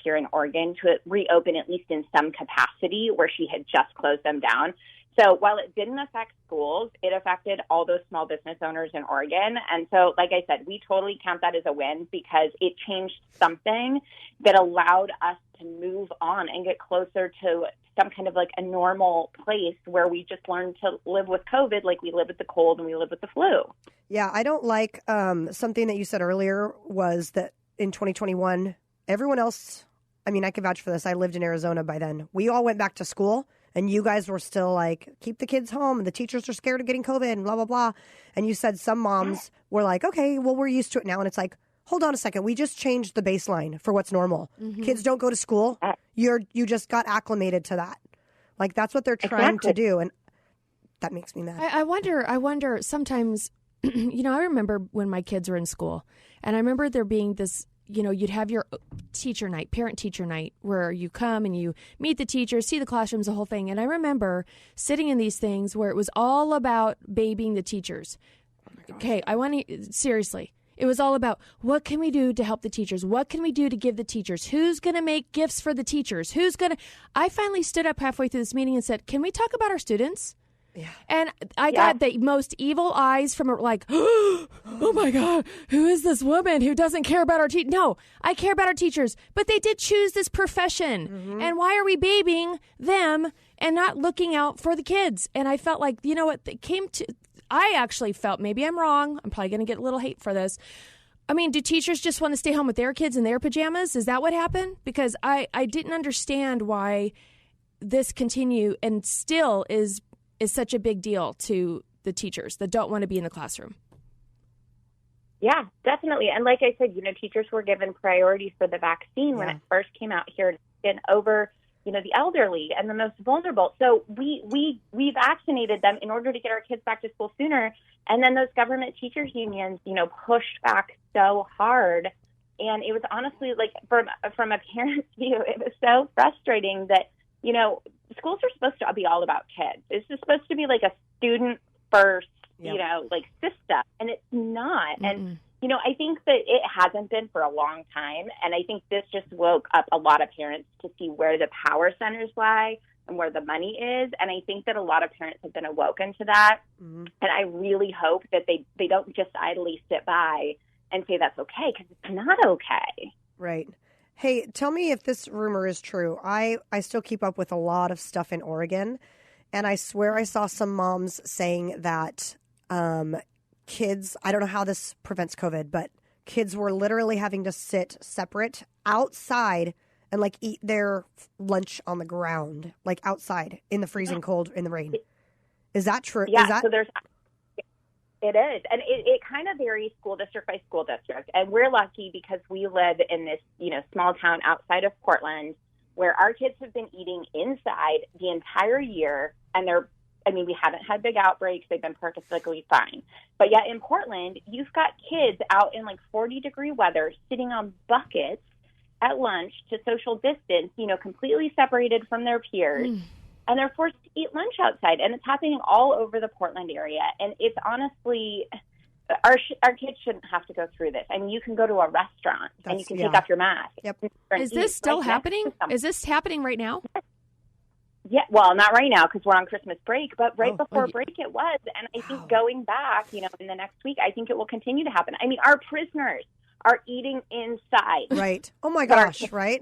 here in Oregon to reopen at least in some capacity where she had just closed them down. So while it didn't affect schools, it affected all those small business owners in Oregon. And so, like I said, we totally count that as a win because it changed something that allowed us to move on and get closer to some kind of like a normal place where we just learned to live with COVID like we live with the cold and we live with the flu. Yeah, I don't like something that you said earlier was that in 2021, everyone else, I mean, I can vouch for this. I lived in Arizona by then. We all went back to school. And you guys were still like, keep the kids home. And the teachers are scared of getting COVID and blah, blah, blah. And you said some moms were like, okay, well, we're used to it now. And it's like, hold on a second. We just changed the baseline for what's normal. Mm-hmm. Kids don't go to school. You just got acclimated to that. Like, that's what they're trying to do. And that makes me mad. I wonder sometimes, I remember when my kids were in school. And I remember there being this, you'd have your teacher night, parent-teacher night, where you come and you meet the teachers, see the classrooms, the whole thing. And I remember sitting in these things where it was all about babying the teachers. Okay, seriously. It was all about what can we do to help the teachers? What can we do to give the teachers? Who's going to make gifts for the teachers? I finally stood up halfway through this meeting and said, can we talk about our students? Yeah. And I got the most evil eyes from like, oh my God, who is this woman who doesn't care about our teachers? No, I care about our teachers, but they did choose this profession. Mm-hmm. And why are we babying them and not looking out for the kids? And I felt like, I actually felt, maybe I'm wrong. I'm probably going to get a little hate for this. I mean, do teachers just want to stay home with their kids in their pajamas? Is that what happened? Because I didn't understand why this continue and still is such a big deal to the teachers that don't want to be in the classroom. Yeah, definitely. And like I said, teachers were given priority for the vaccine when it first came out here and over, the elderly and the most vulnerable. So we vaccinated them in order to get our kids back to school sooner. And then those government teachers unions, pushed back so hard. And it was honestly like from a parent's view, it was so frustrating that, schools are supposed to be all about kids. This is supposed to be like a student first, system, and it's not. Mm-hmm. And, I think that it hasn't been for a long time. And I think this just woke up a lot of parents to see where the power centers lie and where the money is. And I think that a lot of parents have been awoken to that. Mm-hmm. And I really hope that they don't just idly sit by and say that's okay, because it's not okay. Right. Hey, tell me if this rumor is true. I still keep up with a lot of stuff in Oregon, and I swear I saw some moms saying that kids, I don't know how this prevents COVID, but kids were literally having to sit separate outside and like eat their lunch on the ground, like outside in the freezing cold in the rain. Is that true? Yeah, so it is. And it kind of varies school district by school district. And we're lucky because we live in this, small town outside of Portland where our kids have been eating inside the entire year. And we haven't had big outbreaks. They've been perfectly fine. But yet in Portland, you've got kids out in like 40-degree weather sitting on buckets at lunch to social distance, completely separated from their peers. And they're forced to eat lunch outside, and it's happening all over the Portland area. And it's honestly, our kids shouldn't have to go through this. I mean, you can go to a restaurant and you can take off your mask. Yep. Is this still happening? Is this happening right now? Yeah, well, not right now because we're on Christmas break, but before break it was. And I think going back, in the next week, I think it will continue to happen. I mean, our prisoners are eating inside. Right. Oh, my gosh, right?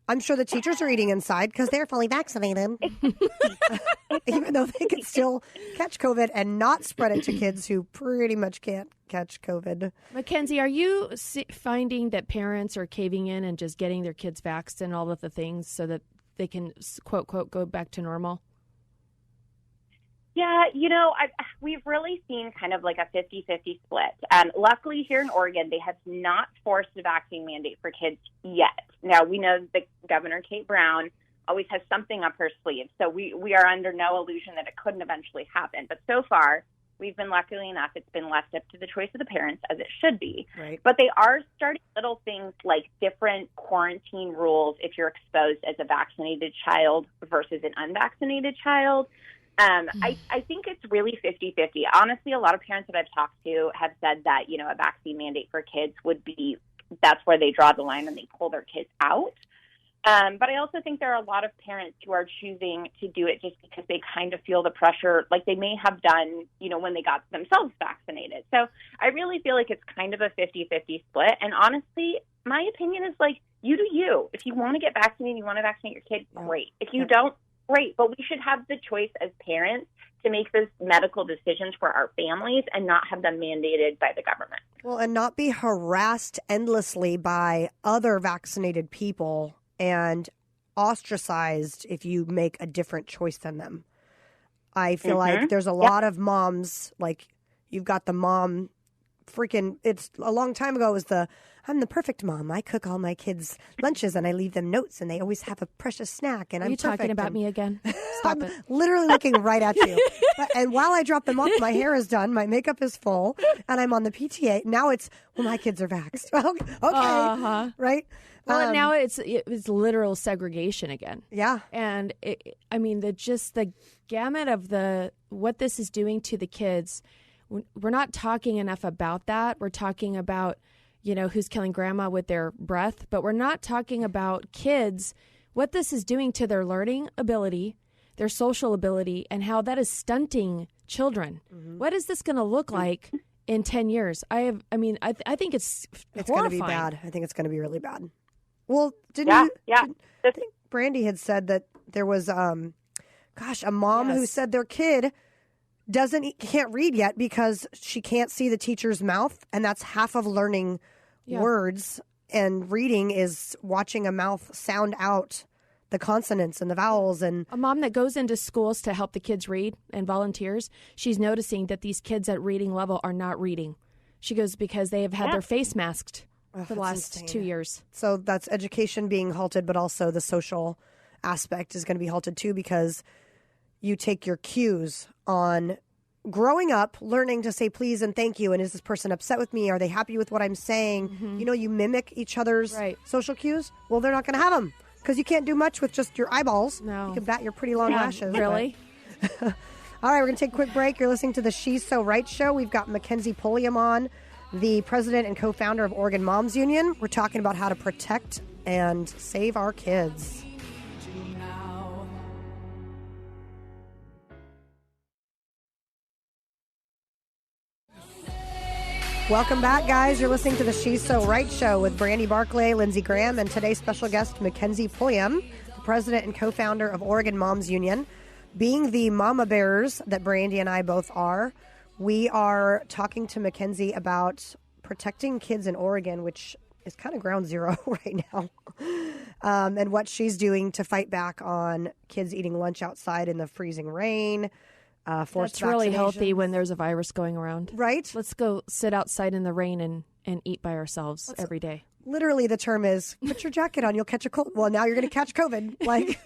I'm sure the teachers are eating inside because they're fully vaccinated, even though they can still catch COVID and not spread it to kids who pretty much can't catch COVID. MacKensey, are you finding that parents are caving in and just getting their kids vaxxed and all of the things so that they can, quote, quote, go back to normal? Yeah, we've really seen kind of like a 50-50 split. Luckily, here in Oregon, they have not forced a vaccine mandate for kids yet. Now, we know that Governor Kate Brown always has something up her sleeve, so we are under no illusion that it couldn't eventually happen. But so far, we've been lucky enough, it's been left up to the choice of the parents, as it should be. Right. But they are starting little things like different quarantine rules if you're exposed as a vaccinated child versus an unvaccinated child. I think it's really 50-50. Honestly, a lot of parents that I've talked to have said that, a vaccine mandate for kids would be, that's where they draw the line and they pull their kids out. But I also think there are a lot of parents who are choosing to do it just because they kind of feel the pressure like they may have done, when they got themselves vaccinated. So I really feel like it's kind of a 50-50 split. And honestly, my opinion is like, you do you. If you want to get vaccinated, you want to vaccinate your kid, great. If you don't, great. But we should have the choice as parents to make those medical decisions for our families and not have them mandated by the government. Well, and not be harassed endlessly by other vaccinated people and ostracized if you make a different choice than them. I feel like there's a lot of moms, like you've got the mom it's a long time ago, it was I'm the perfect mom. I cook all my kids' lunches and I leave them notes and they always have a precious snack. And Are you talking about me again? Stop it. Literally looking right at you. And while I drop them off, my hair is done, my makeup is full, and I'm on the PTA. Now it's, my kids are vaxxed. Okay. Right? Well, now it's literal segregation again. Yeah. And the gamut of what this is doing to the kids, we're not talking enough about that. We're talking about, who's killing grandma with their breath, but we're not talking about kids, what this is doing to their learning ability, their social ability, and how that is stunting children. Mm-hmm. What is this going to look like in 10 years? I think it's going to be bad. I think it's going to be really bad. Well, I think Brandie had said that there was, a mom who said their kid can't read yet because she can't see the teacher's mouth, and that's half of learning words. And reading is watching a mouth sound out the consonants and the vowels. And a mom that goes into schools to help the kids read and volunteers, she's noticing that these kids at reading level are not reading. She goes because they have had their face masked for the last 2 years. So that's education being halted, but also the social aspect is going to be halted too, because you take your cues on growing up, learning to say please and thank you. And is this person upset with me? Are they happy with what I'm saying? Mm-hmm. You mimic each other's social cues. Well, they're not going to have them because you can't do much with just your eyeballs. No. You can bat your pretty long lashes. Really? All right, we're going to take a quick break. You're listening to the She's So Right show. We've got MacKensey Pulliam on, the president and co-founder of Oregon Moms Union. We're talking about how to protect and save our kids. Welcome back, guys. You're listening to the She's So Right show with Brandie Barclay, Lindsey Graham, and today's special guest, MacKensey Pulliam, the president and co-founder of Oregon Moms Union. Being the mama bears that Brandie and I both are, we are talking to MacKensey about protecting kids in Oregon, which is kind of ground zero right now, and what she's doing to fight back on kids eating lunch outside in the freezing rain. That's really healthy when there's a virus going around. Right? Let's go sit outside in the rain and eat by ourselves every day. Literally, the term is, put your jacket on, you'll catch a cold. Well, now you're going to catch COVID. Like,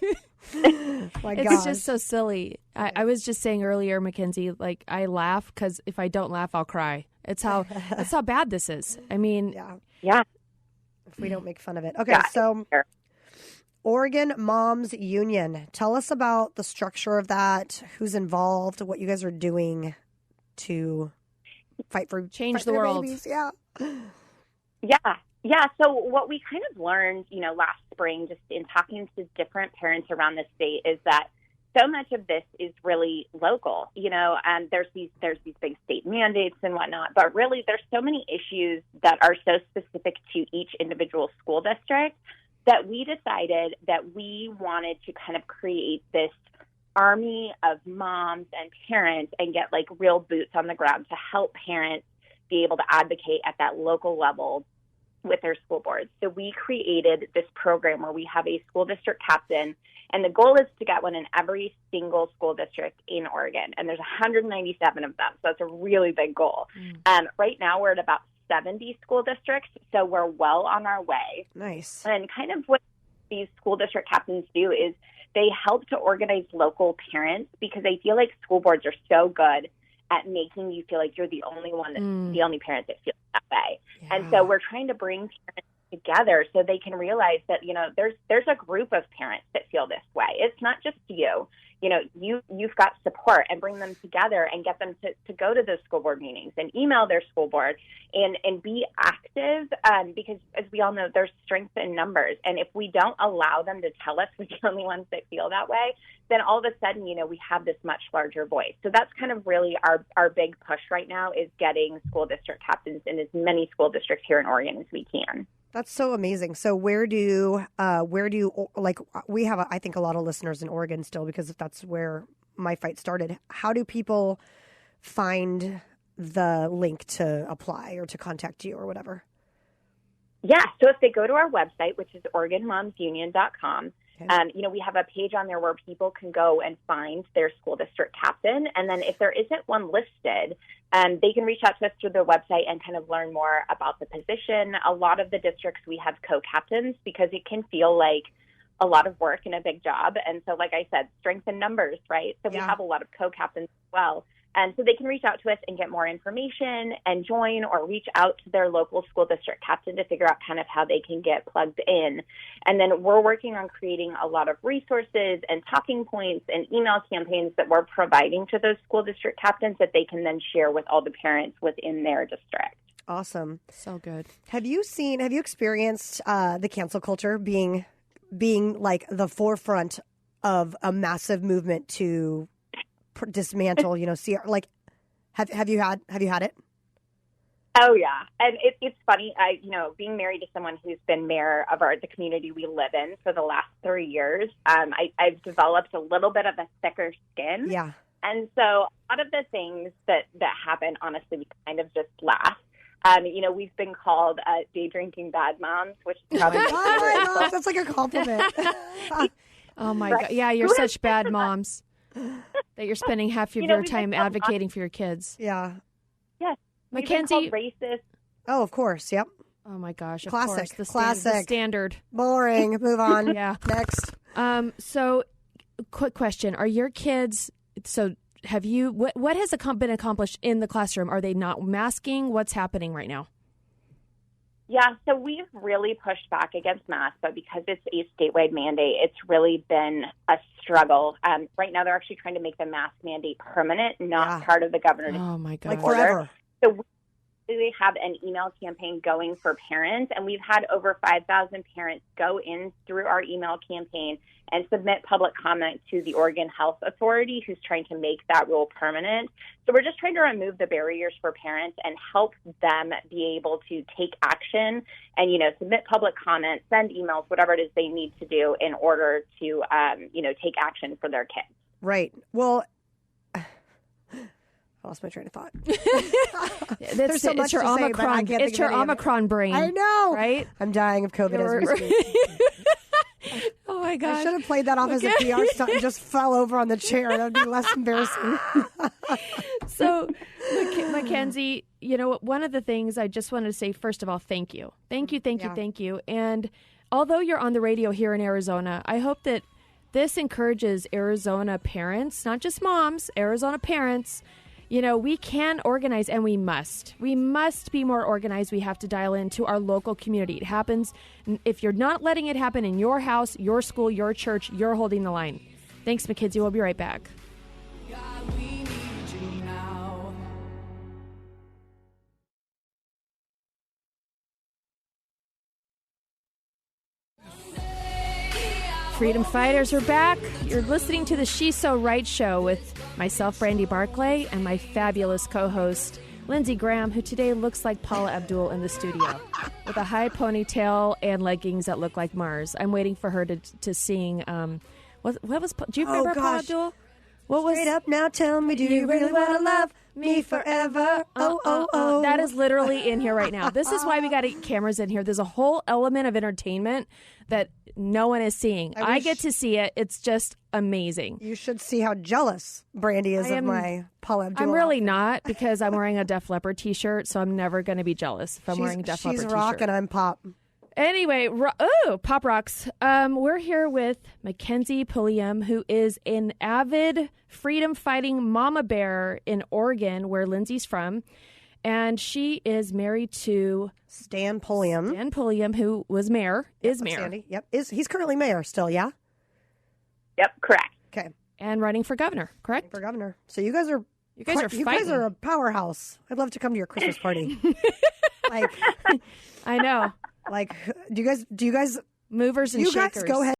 it's just so silly. I was just saying earlier, MacKensey, like, I laugh because if I don't laugh, I'll cry. That's how bad this is. I mean, yeah. If we don't make fun of it. Okay, so Oregon Moms Union. Tell us about the structure of that, who's involved, what you guys are doing to fight for the world. Babies. Yeah. So what we kind of learned, last spring, just in talking to different parents around the state, is that so much of this is really local, and there's these big state mandates and whatnot, but really there's so many issues that are so specific to each individual school district that we decided that we wanted to kind of create this army of moms and parents and get like real boots on the ground to help parents be able to advocate at that local level with their school boards. So we created this program where we have a school district captain, and the goal is to get one in every single school district in Oregon. And there's 197 of them, so that's a really big goal. Right now we're at about 70 school districts, so we're well on our way. Nice. And kind of what these school district captains do is they help to organize local parents, because they feel like school boards are so good at making you feel like you're the only one, the only parent that feels that way. Yeah. And so we're trying to bring parents together so they can realize that, there's a group of parents that feel this way. It's not just you. you've got support, and bring them together and get them to go to those school board meetings and email their school board and be active, because as we all know, there's strength in numbers. And if we don't allow them to tell us we're the only ones that feel that way, then all of a sudden, we have this much larger voice. So that's kind of really our big push right now, is getting school district captains in as many school districts here in Oregon as we can. That's so amazing. So where do we have, I think, a lot of listeners in Oregon still, because that's where my fight started. How do people find the link to apply or to contact you or whatever? Yeah. So if they go to our website, which is OregonMomsUnion.com, okay. We have a page on there where people can go and find their school district captain. And then if there isn't one listed, they can reach out to us through their website and kind of learn more about the position. A lot of the districts, we have co-captains, because it can feel like a lot of work and a big job. And so, like I said, strength in numbers, right? So we have a lot of co-captains as well. And so they can reach out to us and get more information and join, or reach out to their local school district captain to figure out kind of how they can get plugged in. And then we're working on creating a lot of resources and talking points and email campaigns that we're providing to those school district captains that they can then share with all the parents within their district. Awesome. So good. Have you experienced the cancel culture being like the forefront of a massive movement to dismantle, have you had it? Oh yeah. And it's funny. Being married to someone who's been mayor of the community we live in for the last 3 years, I've developed a little bit of a thicker skin. Yeah. And so a lot of the things that happen, honestly, we kind of just laugh. We've been called day drinking bad moms, which is probably that's like a compliment. Oh my God. Yeah. You're such bad moms. That you're spending half of your time advocating for your kids. Yeah. Yes. MacKensey. Racist. Oh, of course. Yep. Oh my gosh. Of Classic. course. Classic. The standard. Boring. Move on. Yeah. Next. So, quick question: are your kids? So, have you? What has been accomplished in the classroom? Are they not masking? What's happening right now? Yeah, so we've really pushed back against masks, but because it's a statewide mandate, it's really been a struggle. Right now, they're actually trying to make the mask mandate permanent, not part of the governor's Oh my God! Like forever. So we have an email campaign going for parents, and we've had over 5,000 parents go in through our email campaign and submit public comment to the Oregon Health Authority, who's trying to make that rule permanent. So we're just trying to remove the barriers for parents and help them be able to take action and, submit public comment, send emails, whatever it is they need to do in order to, take action for their kids. Right. Well, I lost my train of thought. There's so much your Omicron. It's your Omicron brain. I know. Right? I'm dying of COVID as we speak. Oh my gosh. I should have played that off as a PR stunt and just fell over on the chair. That would be less embarrassing. So, MacKensey, one of the things I just wanted to say, first of all, thank you. Thank you. And although you're on the radio here in Arizona, I hope that this encourages Arizona parents, not just moms, Arizona parents. We can organize, and we must. We must be more organized. We have to dial into our local community. It happens. If you're not letting it happen in your house, your school, your church, you're holding the line. Thanks, MacKensey. We'll be right back. God, we need you now. Freedom Fighters are back. You're listening to the She's So Right show with myself, Brandie Barclay, and my fabulous co-host, Lindsey Graham, who today looks like Paula Abdul in the studio with a high ponytail and leggings that look like Mars. I'm waiting for her to sing. What was? Do you remember Paula Abdul? What was? Straight up now, tell me, do you really want to love me forever? Oh. That is literally in here right now. This is why we got cameras in here. There's a whole element of entertainment that no one is seeing. I get to see it. It's just amazing. You should see how jealous Brandie is of my Paula Abdul. I'm really not, because I'm wearing a Def Leppard t-shirt, so I'm never going to be jealous if I'm wearing a Def Leppard t-shirt. She's rock and I'm pop. Anyway, Pop Rocks. We're here with MacKensey Pulliam, who is an avid freedom-fighting mama bear in Oregon, where Lindsey's from. And she is married to Stan Pulliam. Stan Pulliam, who was mayor, is mayor. Sandy. Yep. He's currently mayor still, yeah? Yep, correct. Okay. And running for governor, correct? For governor. So you guys are a powerhouse. I'd love to come to your Christmas party. I know. Do you guys movers and you shakers? Guys go ahead.